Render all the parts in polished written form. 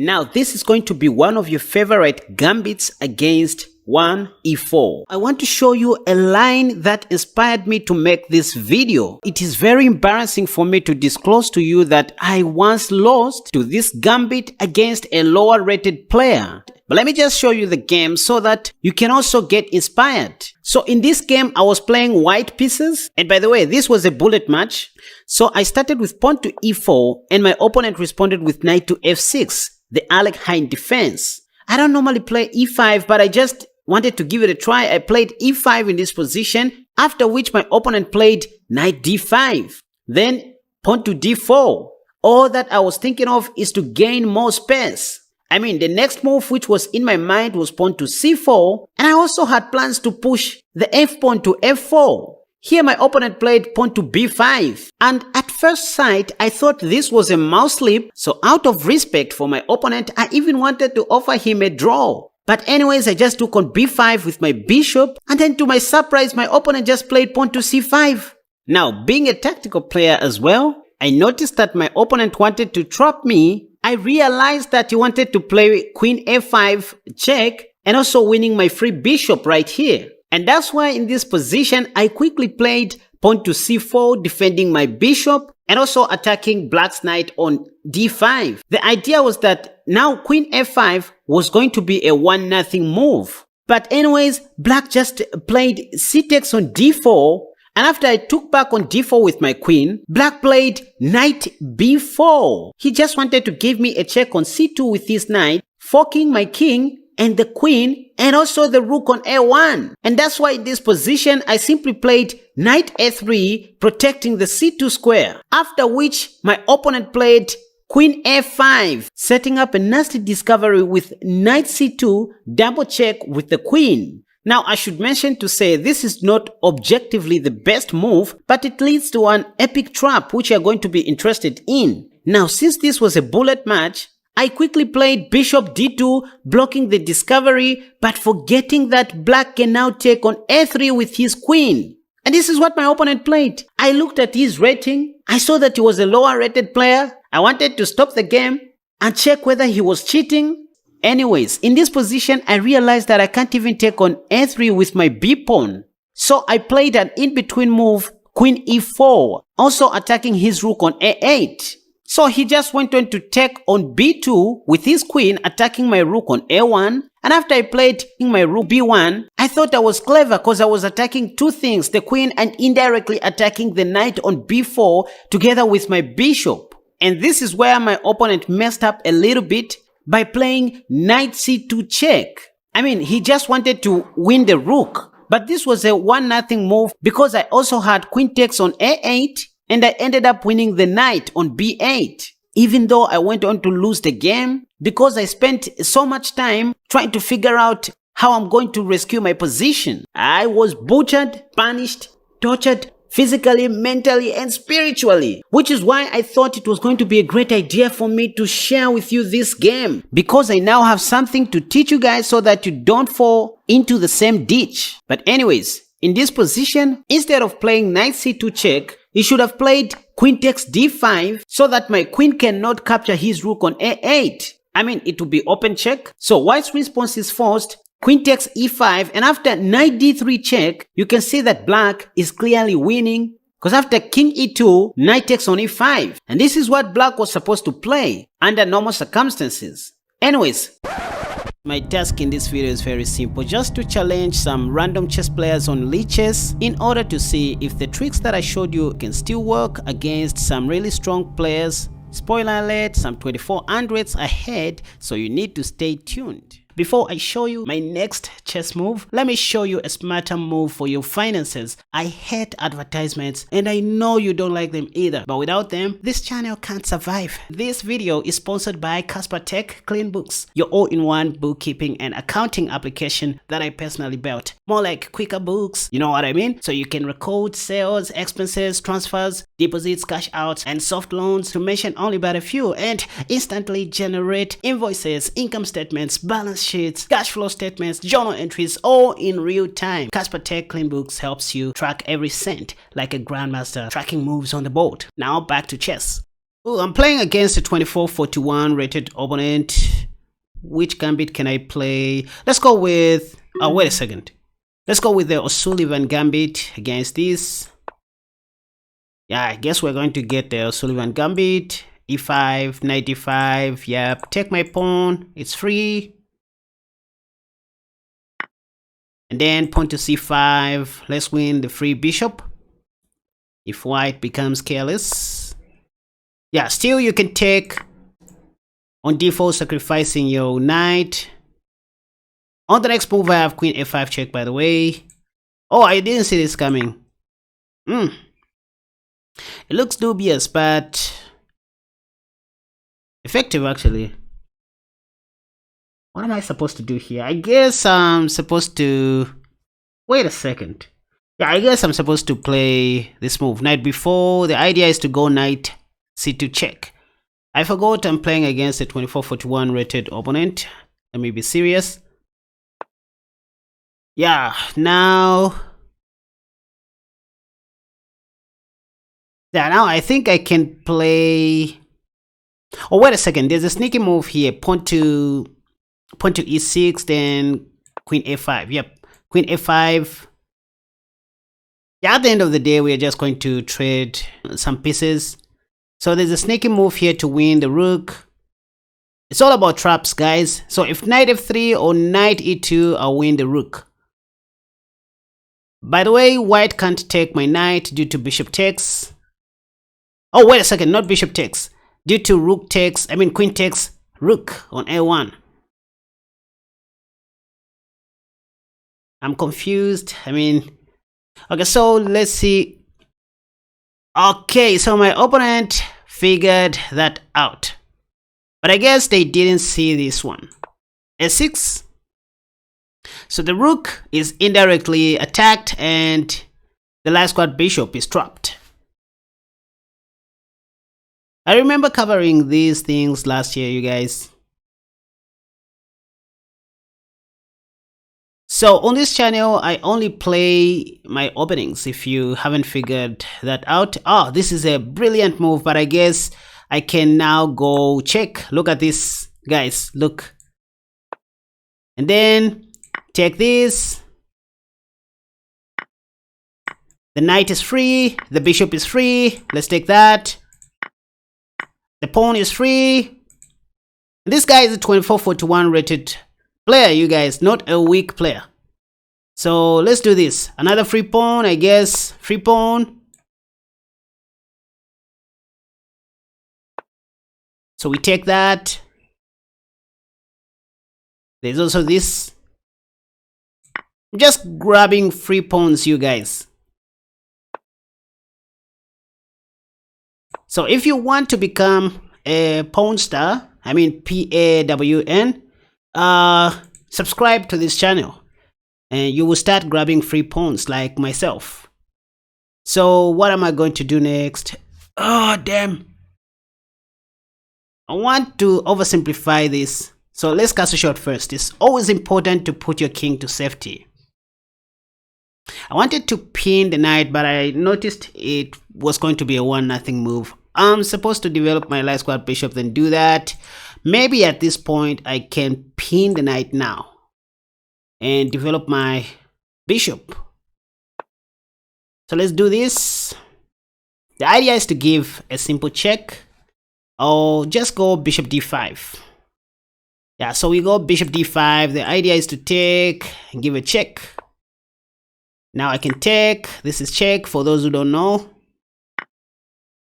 Now this is going to be one of your favorite gambits against 1e4. I want to show you a line that inspired me to make this video. It is very embarrassing for me to disclose to you that I once lost to this gambit against a lower rated player. But let me just show you the game so that you can also get inspired. So in this game, I was playing white pieces. And by the way, this was a bullet match. So I started with pawn to e4 and my opponent responded with knight to f6, the Alekhine defense. I don't normally play e5, but I just wanted to give it a try. I played e5 in this position, after which my opponent played knight d5, then pawn to d4. All that I was thinking of is to gain more space. I mean, the next move which was in my mind was pawn to c4, and I also had plans to push the f-pawn to f4. Here my opponent played pawn to b5, and at first sight I thought this was a mouse slip, so out of respect for my opponent I even wanted to offer him a draw. But anyways, I just took on b5 with my bishop, and then to my surprise my opponent just played pawn to c5. Now, being a tactical player as well, I noticed that my opponent wanted to trap me. I realized that he wanted to play queen f5 check and also winning my free bishop right here. And that's why in this position I quickly played pawn to c4, defending my bishop and also attacking black's knight on d5. The idea was that now queen f5 was going to be a 1-0 move. But anyways, black just played c takes on d4. And after I took back on d4 with my queen, black played knight b4. He just wanted to give me a check on c2 with his knight, forking my king and the queen and also the rook on a1. And that's why in this position I simply played knight a3, protecting the c2 square. After which my opponent played queen f5, setting up a nasty discovery with knight c2, double check with the queen. Now I should mention to say this is not objectively the best move, but it leads to an epic trap which you are going to be interested in. Now since this was a bullet match, I quickly played bishop d2, blocking the discovery, but forgetting that black can now take on a3 with his queen. And this is what my opponent played. I looked at his rating, I saw that he was a lower rated player. I wanted to stop the game and check whether he was cheating. Anyways, in this position, I realized that I can't even take on a3 with my b-pawn. So I played an in-between move, queen e4, also attacking his rook on a8. So he just went on to take on b2 with his queen, attacking my rook on a1. And after I played my rook b1, I thought I was clever because I was attacking two things, the queen and indirectly attacking the knight on b4 together with my bishop. And this is where my opponent messed up a little bit by playing knight c2 check. I mean, he just wanted to win the rook. But this was a 1-0 move because I also had queen takes on a8 and I ended up winning the knight on b8. Even though I went on to lose the game because I spent so much time trying to figure out how I'm going to rescue my position. I was butchered, punished, tortured, physically, mentally, and spiritually, which is why I thought it was going to be a great idea for me to share with you this game, because I now have something to teach you guys so that you don't fall into the same ditch. But anyways, in this position, instead of playing knight c2 check, he should have played queen takes d5 so that my queen cannot capture his rook on a8. I mean, it would be open check. So white's response is forced, queen takes e5, and after knight d3 check, you can see that black is clearly winning because after king e2, knight takes on e5. And this is what black was supposed to play under normal circumstances. Anyways, my task in this video is very simple, just to challenge some random chess players on Lichess in order to see if the tricks that I showed you can still work against some really strong players. Spoiler alert, some 2400s ahead, so you need to stay tuned. Before I show you my next chess move, let me show you a smarter move for your finances. I hate advertisements and I know you don't like them either, but without them, this channel can't survive. This video is sponsored by Casper Tech Clean Books, your all-in-one bookkeeping and accounting application that I personally built. More like quicker books, you know what I mean? So you can record sales, expenses, transfers, deposits, cash outs, and soft loans, to mention only but a few, and instantly generate invoices, income statements, balance sheets, cash flow statements, journal entries, all in real time. Casper Tech Clean Books helps you track every cent like a grandmaster tracking moves on the board. Now back to chess. Oh, I'm playing against a 24-41 rated opponent. Which gambit can I play? Let's go with... Oh, wait a second. Let's go with the O'Sullivan Gambit against this. Yeah, I guess we're going to get the O'Sullivan Gambit. E5, knight e5. Yep, take my pawn. It's free. And then pawn to c5. Let's win the free bishop. If white becomes careless. Yeah, still you can take on default, sacrificing your knight. On the next move, I have queen f5 check, by the way. Oh, I didn't see this coming. It looks dubious, but effective, actually. What am I supposed to do here? I guess I'm supposed to... Wait a second. Yeah, I guess I'm supposed to play this move. Knight b4. The idea is to go knight c2 check. I forgot I'm playing against a 24-41 rated opponent. Let me be serious. Yeah, now... Yeah, now I think I can play... Oh, wait a second. There's a sneaky move here. Pawn to e6, then queen a5. Yep, queen a5. Yeah, at the end of the day, we are just going to trade some pieces. So there's a sneaky move here to win the rook. It's all about traps, guys. So if knight f3 or knight e2, I'll win the rook. By the way, white can't take my knight due to bishop takes. Oh, wait a second, not bishop takes. Due to rook takes, queen takes rook on a1. I'm confused. Okay, so let's see. Okay, so my opponent figured that out. But I guess they didn't see this one. a6. So the rook is indirectly attacked and the light squad bishop is trapped. I remember covering these things last year, you guys. So on this channel, I only play my openings, if you haven't figured that out. Oh, this is a brilliant move, but I guess I can now go check. Look at this, guys, look. And then take this. The knight is free, the bishop is free. Let's take that. The pawn is free. And this guy is a 24-41 rated player, you guys, not a weak player. So let's do this. Another free pawn, I guess. Free pawn. So we take that. There's also this. I'm just grabbing free pawns, you guys. So if you want to become a pawn star, PAWN, subscribe to this channel and you will start grabbing free pawns like myself. So what am I going to do next? Oh, damn. I want to oversimplify this. So let's cast a shot first. It's always important to put your king to safety. I wanted to pin the knight, but I noticed it was going to be a 1-0 move. I'm supposed to develop my light squad bishop, then do that. Maybe at this point I can pin the knight now and develop my bishop. So let's do this. The idea is to give a simple check or just go bishop d5. Yeah, so we go bishop d5. The idea is to take and give a check. Now I can take. This is check for those who don't know.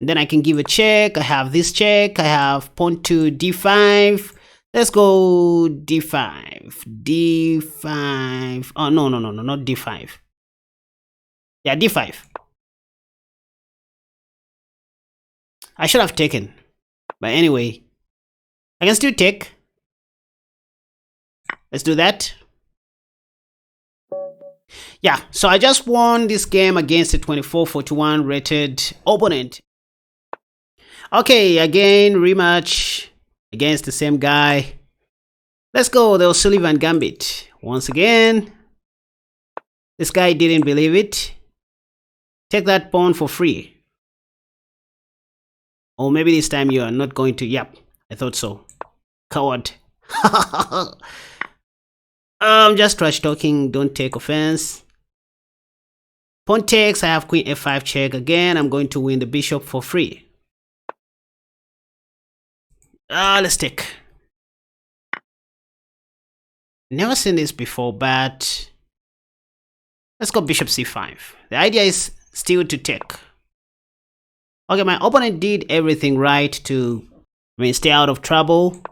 And then I can give a check. I have this check. I have pawn to d5. Let's go d5. d5. Oh, no, not d5. Yeah, d5. I should have taken. But anyway, I can still take. Let's do that. Yeah, so I just won this game against a 24-41 rated opponent. Okay, again, rematch against the same guy. Let's go, the O'Sullivan Gambit. Once again, this guy didn't believe it. Take that pawn for free. Or maybe this time you are not going to. Yep, I thought so. Coward. I'm just trash talking, don't take offense. Pawn takes, I have queen f5 check again. I'm going to win the bishop for free. Let's take. Never seen this before, but let's go bishop c5. The idea is still to take. Okay, my opponent did everything right to, stay out of trouble.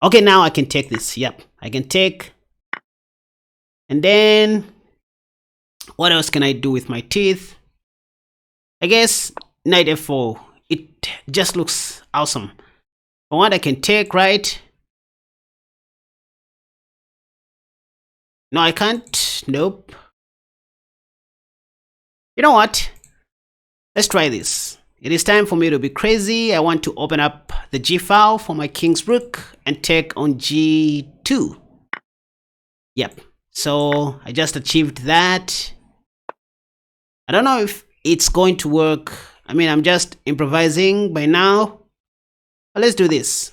Okay, now I can take this. Yep, I can take. And then, what else can I do with my teeth? I guess knight f4. It just looks awesome. For what I can take, right? No, I can't. Nope. You know what? Let's try this. It is time for me to be crazy. I want to open up the G file for my king's rook and take on G2. Yep. So I just achieved that. I don't know if it's going to work. I mean, I'm just improvising by now. But let's do this.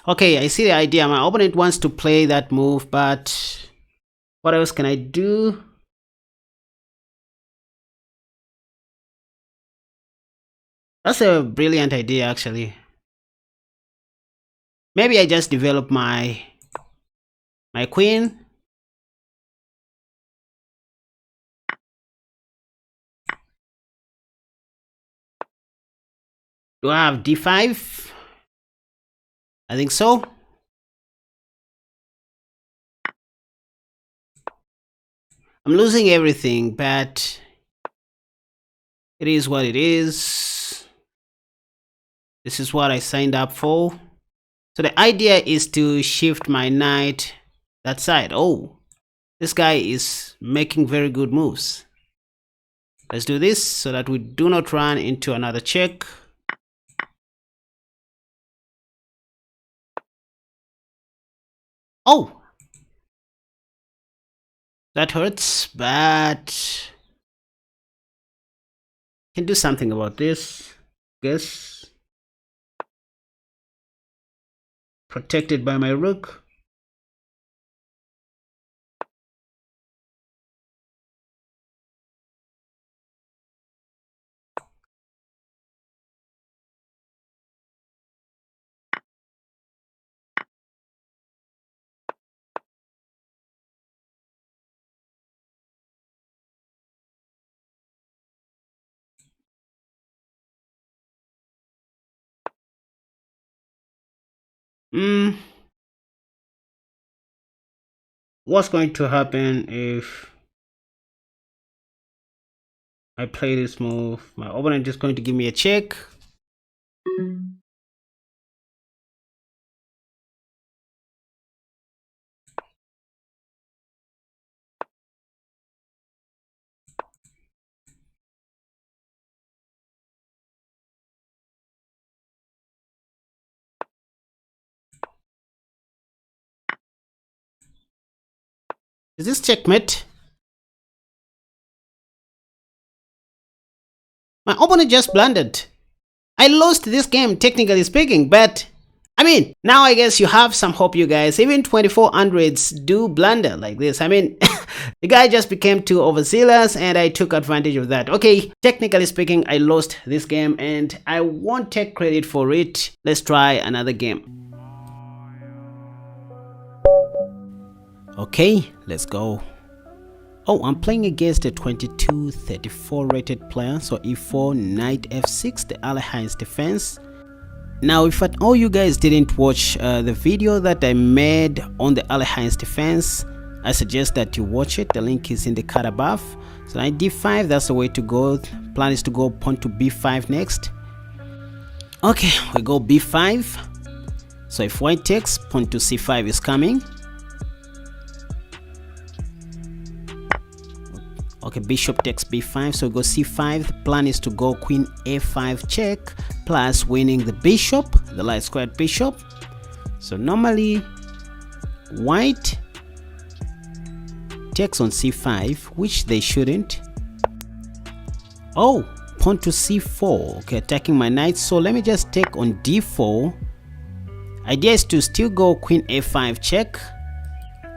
Okay, I see the idea. My opponent wants to play that move, but what else can I do? That's a brilliant idea, actually. Maybe I just develop my queen. Do I have d5? I think so. I'm losing everything, but it is what it is. This is what I signed up for. So the idea is to shift my knight that side. Oh, this guy is making very good moves. Let's do this so that we do not run into another check. Oh, that hurts, but I can do something about this. Guess. Protected by my rook. What's going to happen if I play this move? My opponent is going to give me a check. Is this checkmate? My opponent just blundered. I lost this game, technically speaking, but I mean, now I guess you have some hope, you guys. Even 2400s do blunder like this. I mean, the guy just became too overzealous and I took advantage of that. Okay, technically speaking, I lost this game and I won't take credit for it. Let's try another game. Okay, let's go. Oh, I'm playing against a 2234 rated player. So e4, knight f6, the Alliance defense. Now, if at all you guys didn't watch the video that I made on the Alliance defense, I suggest that you watch it. The link is in the card above. So knight d5, that's the way to go. Plan is to go pawn to b5 next. Okay, we go b5. So if white takes, pawn to c5 is coming. Okay, bishop takes b5, so we go c5. The plan is to go queen a5 check plus winning the bishop, the light squared bishop. So normally white takes on c5, which they shouldn't. Oh, pawn to c4. Okay, attacking my knight. So let me just take on d4. Idea is to still go queen a5 check.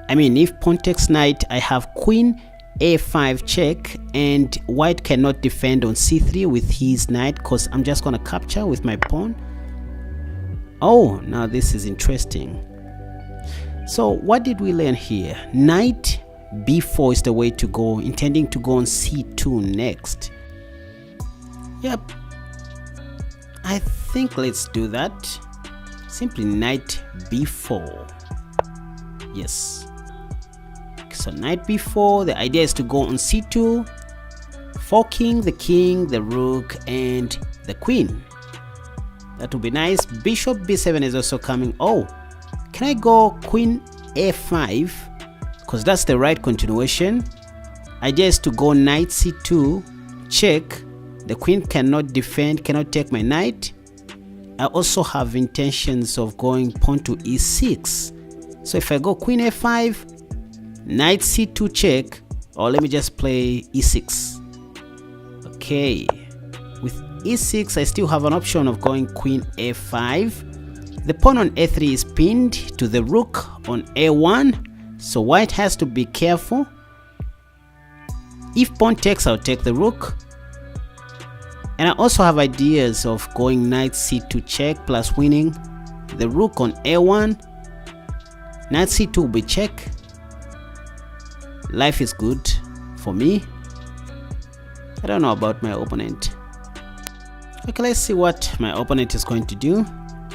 I mean, if pawn takes knight, I have queen a5 check, and white cannot defend on c3 with his knight because I'm just gonna capture with my pawn. Oh, now this is interesting. So what did we learn here? Knight b4 is the way to go, intending to go on c2 next. Yep, I think let's do that. Simply knight b4. Yes. So knight b4, the idea is to go on c2, forking the king, the rook, and the queen. That would be nice. Bishop b7 is also coming. Oh, can I go queen a5? Because that's the right continuation. Idea is to go knight c2, check. The queen cannot defend, cannot take my knight. I also have intentions of going pawn to e6. So if I go queen a5, knight c2 check, or let me just play e6. Okay, with e6 I still have an option of going queen a5. The pawn on a3 is pinned to the rook on a1, so white has to be careful. If pawn takes, I'll take the rook. And I also have ideas of going knight c2 check plus winning the rook on a1. Knight c2 will be check. Life is good for me. I don't know about my opponent. Okay, let's see what my opponent is going to do.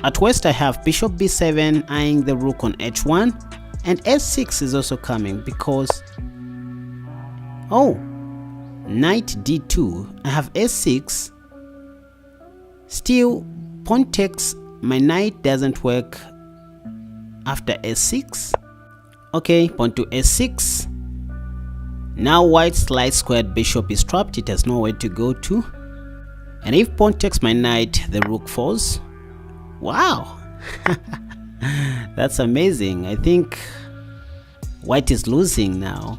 At west I have bishop b7 eyeing the rook on h1, and f6 is also coming because, oh, knight d2. I have s6. Still, pawn takes, my knight doesn't work after s6. Okay, pawn to s6. Now white's light squared bishop is trapped. It has nowhere to go to. And if pawn takes my knight, the rook falls. Wow. That's amazing. I think white is losing now.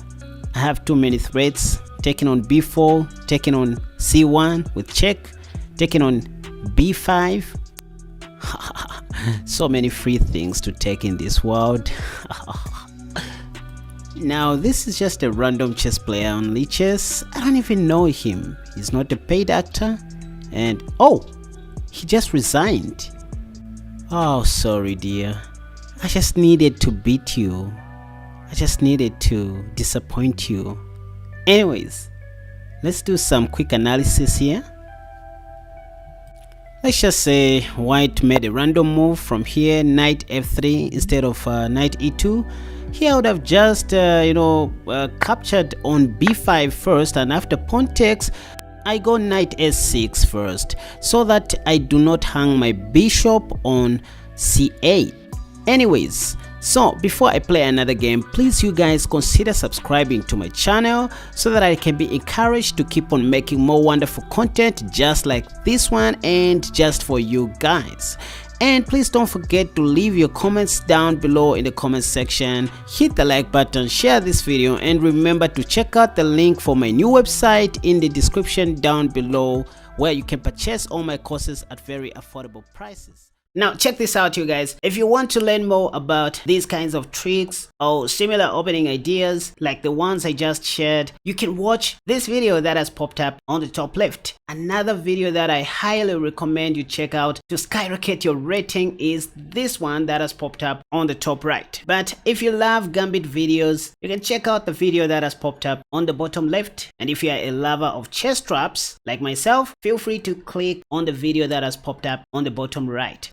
I have too many threats. Taking on b4, taking on c1 with check, taking on b5. So many free things to take in this world. Now this is just a random chess player on Lichess. I don't even know him. He's not a paid actor. And oh, he just resigned. Oh, sorry dear. I just needed to beat you. I just needed to disappoint you. Anyways, let's do some quick analysis here. Let's just say white made a random move from here, knight f3 instead of knight e2. Here I would have just captured on b5 first, and after pawn takes I go knight s6 first, so that I do not hang my bishop on c8. Anyways, so before I play another game, please you guys consider subscribing to my channel so that I can be encouraged to keep on making more wonderful content just like this one and just for you guys. And please don't forget to leave your comments down below in the comment section. Hit the like button, share this video, and remember to check out the link for my new website in the description down below, where you can purchase all my courses at very affordable prices. Now check this out you guys. If you want to learn more about these kinds of tricks or similar opening ideas like the ones I just shared, you can watch this video that has popped up on the top left. Another video that I highly recommend you check out to skyrocket your rating is this one that has popped up on the top right. But if you love Gambit videos, you can check out the video that has popped up on the bottom left. And if you are a lover of chess traps like myself, feel free to click on the video that has popped up on the bottom right.